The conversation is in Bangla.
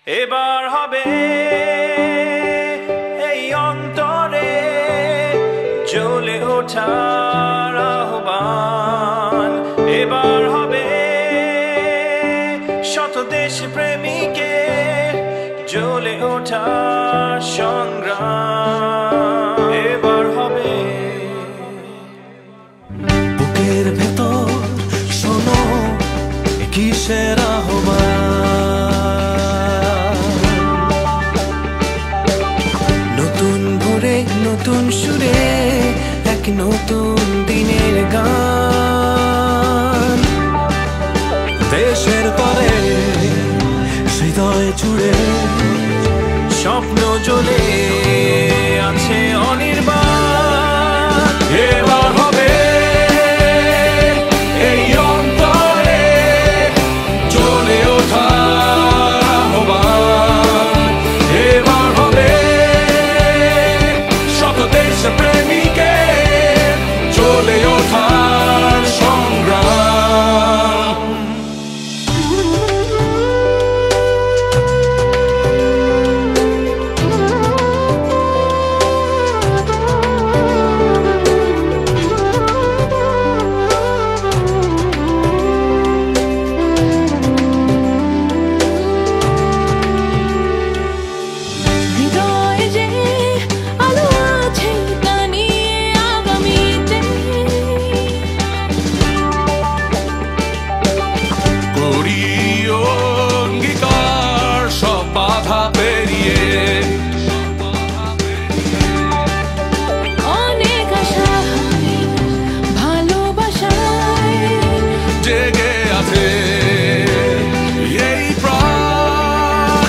এবার হবে এই অন্তরে জ্বলে ওঠার আহ্বান। এবার হবে শত দেশ প্রেমিকের জ্বলে ওঠার সংগ্রাম। এবার হবে বুকের ভেতর শোনো কিসের আহ্বান। নতুন ভোরে নতুন সুরে এক নতুন দিনের গান। দেশের তরে হৃদয় জুড়ে স্বপ্ন জ্বলে আছে অনির্বাণ। এবার হবে এই অন্তরে জ্বলে ওঠার আহ্বান। এবার হবে শত দেশ প্রেমিকের জ্বলে ওঠার সংগ্রাম। জেগে আছে এই প্রাণ।